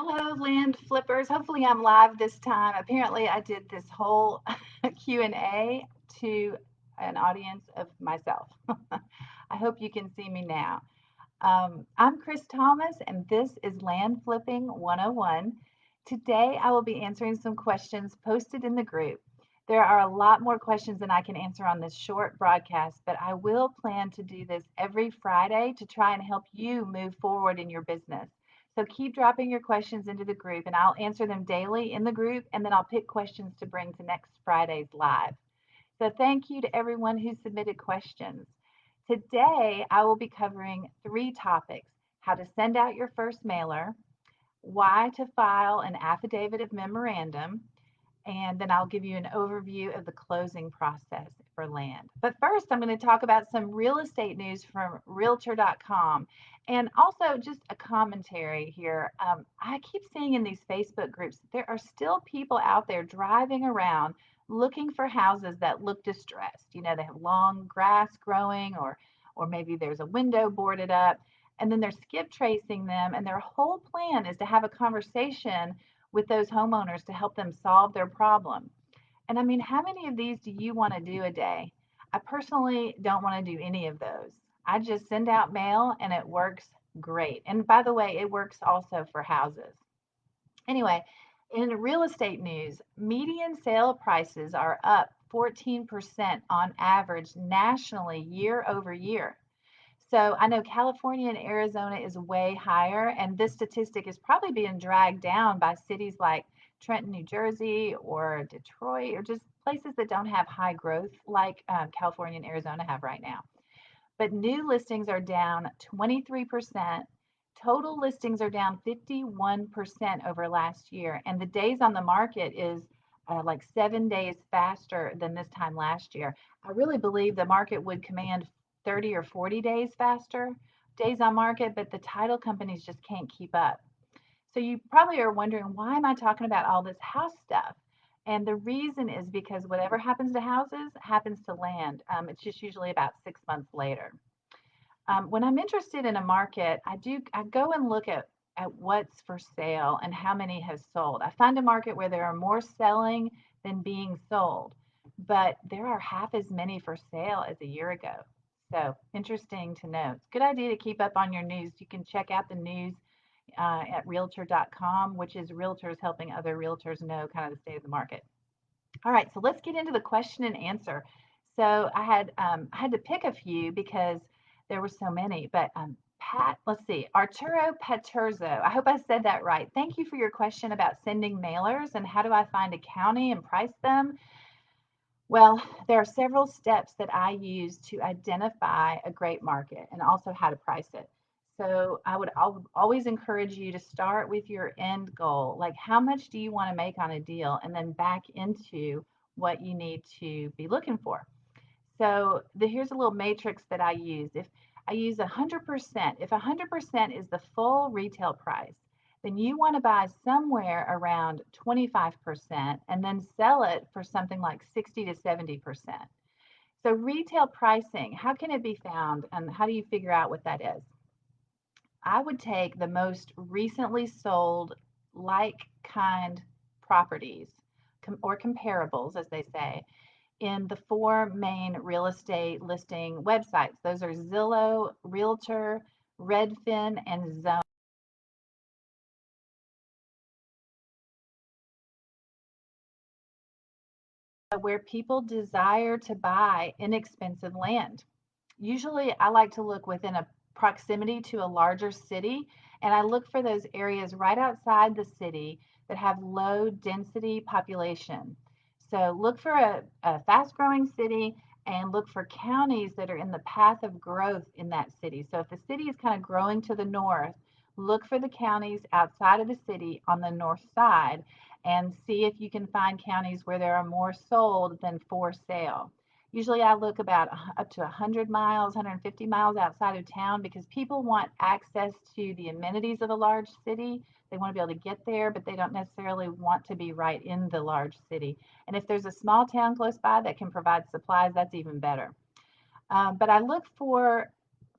Hello, land flippers. Hopefully I'm live this time. Apparently I did this whole Q&A to an audience of myself. I hope you can see me now. I'm Chris Thomas, and this is Land Flipping 101. Today I will be answering some questions posted in the group. There are a lot more questions than I can answer on this short broadcast, but I will plan to do this every Friday to try and help you move forward in your business. So keep dropping your questions into the group, and I'll answer them daily in the group, and then I'll pick questions to bring to next Friday's live. So thank you to everyone who submitted questions. Today, I will be covering three topics: how to send out your first mailer, why to file an affidavit of memorandum, and then I'll give you an overview of the closing process for land. But first, I'm going to talk about some real estate news from Realtor.com and also just a commentary here. I keep seeing in these Facebook groups that there are still people out there driving around looking for houses that look distressed. You know, they have long grass growing, or maybe there's a window boarded up, and then they're skip tracing them, and their whole plan is to have a conversation with those homeowners to help them solve their problem. And I mean, how many of these do you want to do a day? I personally don't want to do any of those. I just send out mail and it works great. And by the way, it works also for houses. Anyway, in real estate news, median sale prices are up 14% on average nationally year over year. So I know California and Arizona is way higher, and this statistic is probably being dragged down by cities like Trenton, New Jersey, or Detroit, or just places that don't have high growth like California and Arizona have right now. But new listings are down 23%. Total listings are down 51% over last year, and the days on the market is like 7 days faster than this time last year. I really believe the market would command 30 or 40 days faster days on market, but the title companies just can't keep up. So you probably are wondering, why am I talking about all this house stuff? And the reason is because whatever happens to houses happens to land. It's just usually about 6 months later. When I'm interested in a market, I go and look at what's for sale and how many has sold. I find a market where there are more selling than being sold, but there are half as many for sale as a year ago. So interesting to know. It's a good idea to keep up on your news. You can check out the news at realtor.com, which is realtors helping other realtors know kind of the state of the market. All right, so let's get into the question and answer. So I had to pick a few because there were so many, but let's see, Arturo Paterzo. I hope I said that right. Thank you for your question about sending mailers and how do I find a county and price them. Well, there are several steps that I use to identify a great market and also how to price it. So I would always encourage you to start with your end goal, like how much do you want to make on a deal, and then back into what you need to be looking for. So here's a little matrix that I use. If I use 100%, if 100% is the full retail price, then you want to buy somewhere around 25% and then sell it for something like 60 to 70%. So retail pricing, how can it be found and how do you figure out what that is? I would take the most recently sold like kind properties or comparables, as they say, in the four main real estate listing websites. Those are Zillow, Realtor, Redfin, and Zone, where people desire to buy inexpensive land. Usually, I like to look within a proximity to a larger city, and I look for those areas right outside the city that have low density population. So look for a fast growing city and look for counties that are in the path of growth in that city. So if the city is kind of growing to the north, look for the counties outside of the city on the north side and see if you can find counties where there are more sold than for sale. Usually I look about up to 100 miles, 150 miles outside of town because people want access to the amenities of a large city. They want to be able to get there, but they don't necessarily want to be right in the large city. And if there's a small town close by that can provide supplies, that's even better. But I look for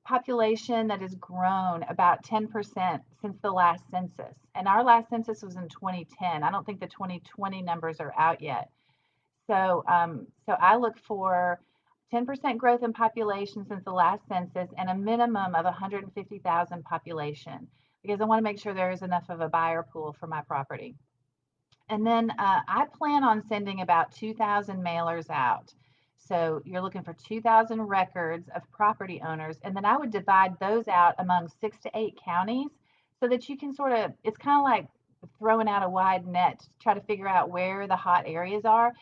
population that has grown about 10% since the last census. And our last census was in 2010. I don't think the 2020 numbers are out yet. So I look for 10% growth in population since the last census and a minimum of 150,000 population because I want to make sure there is enough of a buyer pool for my property. And then I plan on sending about 2,000 mailers out. So you're looking for 2,000 records of property owners, and then I would divide those out among 6 to 8 counties so that you can sort of, it's kind of like throwing out a wide net to try to figure out where the hot areas are.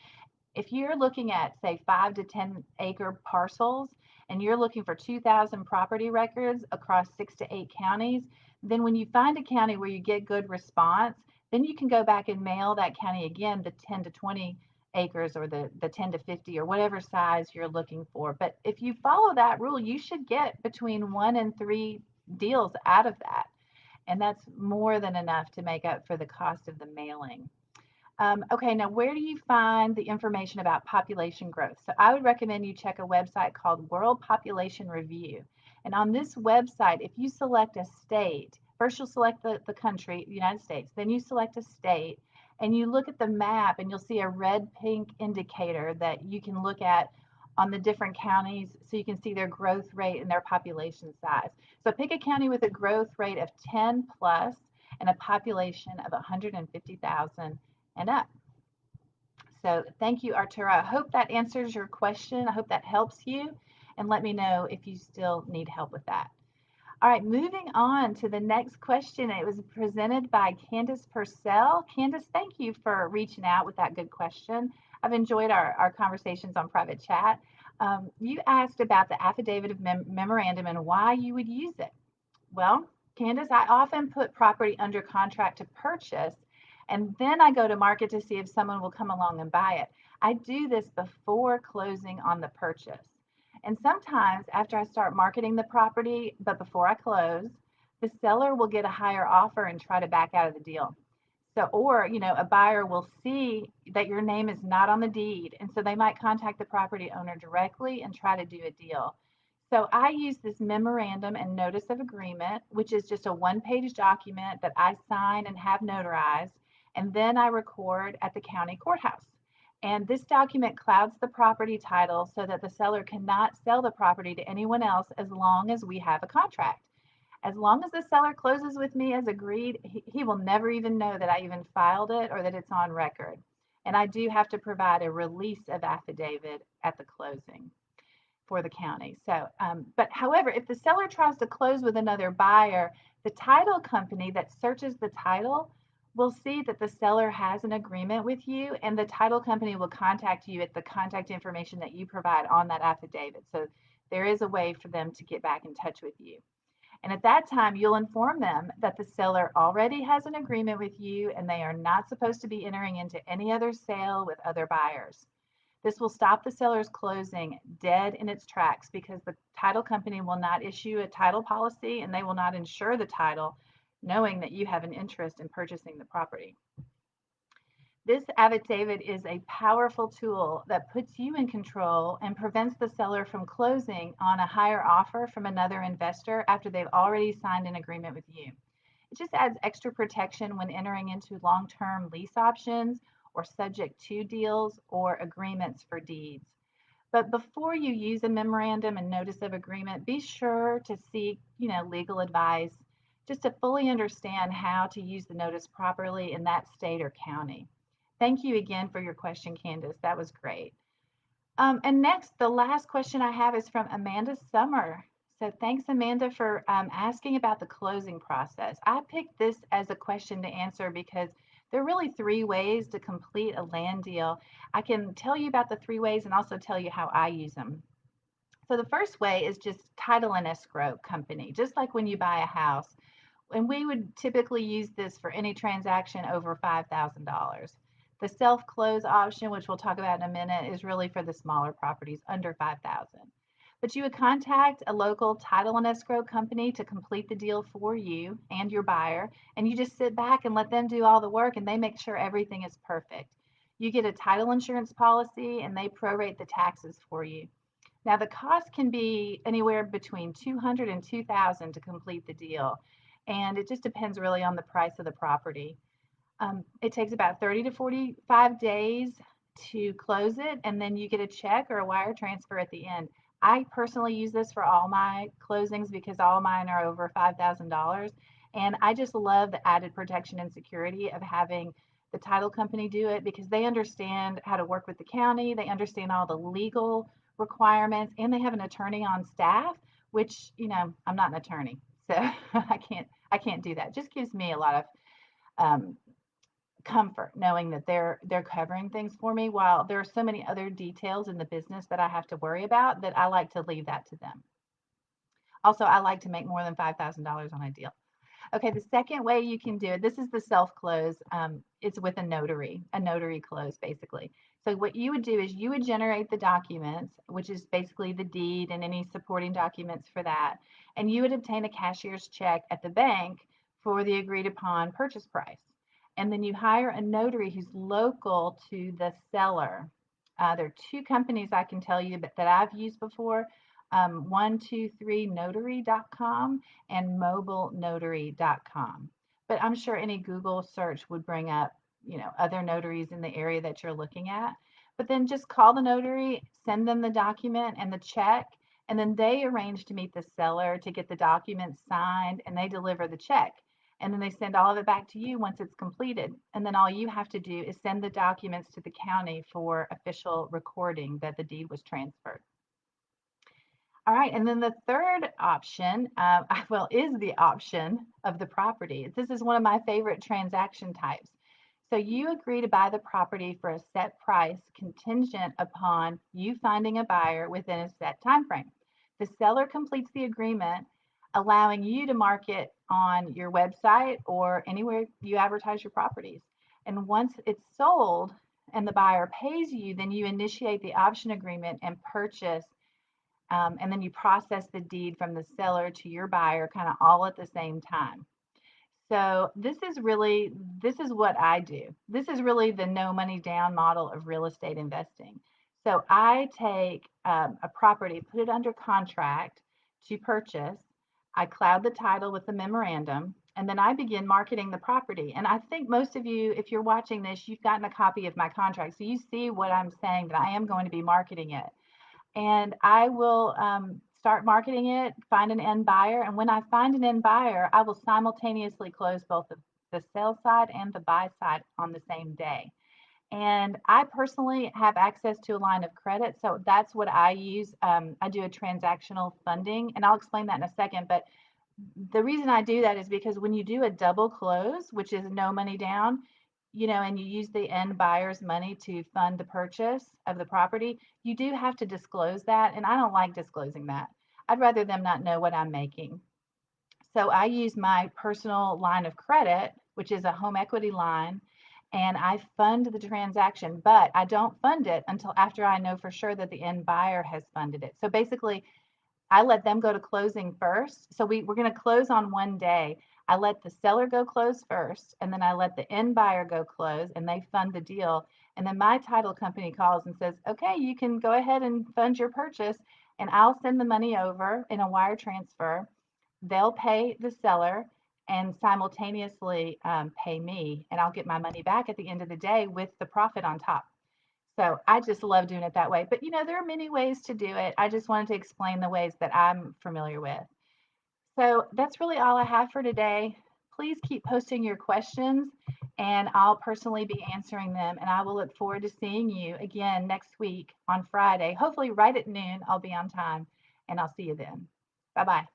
If you're looking at, say, 5 to 10 acre parcels and you're looking for 2,000 property records across 6 to 8 counties, then when you find a county where you get good response, then you can go back and mail that county again the 10 to 20 acres or the 10 to 50 or whatever size you're looking for. But if you follow that rule, you should get between 1 and 3 deals out of that. And that's more than enough to make up for the cost of the mailing. Okay, now where do you find the information about population growth? So I would recommend you check a website called World Population Review. And on this website, if you select a state, first you'll select the country, the United States, then you select a state, and you look at the map and you'll see a red-pink indicator that you can look at on the different counties so you can see their growth rate and their population size. So pick a county with a growth rate of 10 plus and a population of 150,000 and up. So thank you, Arturo. I hope that answers your question. I hope that helps you, and let me know if you still need help with that. All right, moving on to the next question. It was presented by Candace Purcell. Candace, thank you for reaching out with that good question. I've enjoyed our conversations on private chat. You asked about the affidavit of memorandum and why you would use it. Well, Candace, I often put property under contract to purchase, and then I go to market to see if someone will come along and buy it. I do this before closing on the purchase. And sometimes after I start marketing the property, but before I close, the seller will get a higher offer and try to back out of the deal. So, or, a buyer will see that your name is not on the deed. And so they might contact the property owner directly and try to do a deal. So I use this memorandum and notice of agreement, which is just a one-page document that I sign and have notarized, and then I record at the county courthouse. And this document clouds the property title so that the seller cannot sell the property to anyone else as long as we have a contract. As long as the seller closes with me as agreed, he will never even know that I even filed it or that it's on record. And I do have to provide a release of affidavit at the closing for the county. So, but however, if the seller tries to close with another buyer, the title company that searches the title will see that the seller has an agreement with you, and the title company will contact you at the contact information that you provide on that affidavit. So there is a way for them to get back in touch with you. And at that time, you'll inform them that the seller already has an agreement with you and they are not supposed to be entering into any other sale with other buyers. This will stop the seller's closing dead in its tracks because the title company will not issue a title policy and they will not insure the title, knowing that you have an interest in purchasing the property. This affidavit is a powerful tool that puts you in control and prevents the seller from closing on a higher offer from another investor after they've already signed an agreement with you. It just adds extra protection when entering into long-term lease options or subject to deals or agreements for deeds. But before you use a memorandum and notice of agreement, be sure to seek, legal advice just to fully understand how to use the notice properly in that state or county. Thank you again for your question, Candace. That was great. And next, the last question I have is from Amanda Summer. So thanks, Amanda, for asking about the closing process. I picked this as a question to answer because there are really 3 ways to complete a land deal. I can tell you about the 3 ways and also tell you how I use them. So the first way is just title and escrow company, just like when you buy a house. And we would typically use this for any transaction over $5,000. The self-close option, which we'll talk about in a minute, is really for the smaller properties under $5,000. But you would contact a local title and escrow company to complete the deal for you and your buyer, and you just sit back and let them do all the work, and they make sure everything is perfect. You get a title insurance policy, and they prorate the taxes for you. Now the cost can be anywhere between 200 and 2,000 to complete the deal. And it just depends really on the price of the property. It takes about 30 to 45 days to close it, and then you get a check or a wire transfer at the end. I personally use this for all my closings because all mine are over $5,000. And I just love the added protection and security of having the title company do it because they understand how to work with the county, they understand all the legal requirements, and they have an attorney on staff, which, I'm not an attorney. So I can't do that. It just gives me a lot of um, comfort knowing that they're covering things for me while there are so many other details in the business that I have to worry about that I like to leave that to them. Also, I like to make more than $5,000 on a deal. Okay, the second way you can do it, this is the self close. It's with a notary close basically. So what you would do is you would generate the documents, which is basically the deed and any supporting documents for that, and you would obtain a cashier's check at the bank for the agreed upon purchase price. And then you hire a notary who's local to the seller. There are two companies I can tell you that I've used before, 123notary.com and mobilenotary.com. But I'm sure any Google search would bring up, other notaries in the area that you're looking at. But then just call the notary, send them the document and the check, and then they arrange to meet the seller to get the documents signed and they deliver the check. And then they send all of it back to you once it's completed. And then all you have to do is send the documents to the county for official recording that the deed was transferred. All right, and then the third option, well, is the option of the property. This is one of my favorite transaction types. So you agree to buy the property for a set price contingent upon you finding a buyer within a set time frame. The seller completes the agreement, allowing you to market on your website or anywhere you advertise your properties. And once it's sold and the buyer pays you, then you initiate the option agreement and purchase, and then you process the deed from the seller to your buyer kind of all at the same time. So this is what I do. This is really the no money down model of real estate investing. So I take a property, put it under contract to purchase. I cloud the title with the memorandum, and then I begin marketing the property. And I think most of you, if you're watching this, you've gotten a copy of my contract. So you see what I'm saying, that I am going to be marketing it, and I will start marketing it, find an end buyer. And when I find an end buyer, I will simultaneously close both the sell side and the buy side on the same day. And I personally have access to a line of credit. So that's what I use. I do a transactional funding, and I'll explain that in a second. But the reason I do that is because when you do a double close, which is no money down, and you use the end buyer's money to fund the purchase of the property, you do have to disclose that. And I don't like disclosing that. I'd rather them not know what I'm making. So I use my personal line of credit, which is a home equity line, and I fund the transaction, but I don't fund it until after I know for sure that the end buyer has funded it. So basically, I let them go to closing first. So we're going to close on one day. I let the seller go close first, and then I let the end buyer go close, and they fund the deal. And then my title company calls and says, okay, you can go ahead and fund your purchase, and I'll send the money over in a wire transfer. They'll pay the seller and simultaneously pay me, and I'll get my money back at the end of the day with the profit on top. So I just love doing it that way. But there are many ways to do it. I just wanted to explain the ways that I'm familiar with. So that's really all I have for today. Please keep posting your questions, and I'll personally be answering them. And I will look forward to seeing you again next week on Friday. Hopefully, right at noon, I'll be on time, and I'll see you then. Bye bye.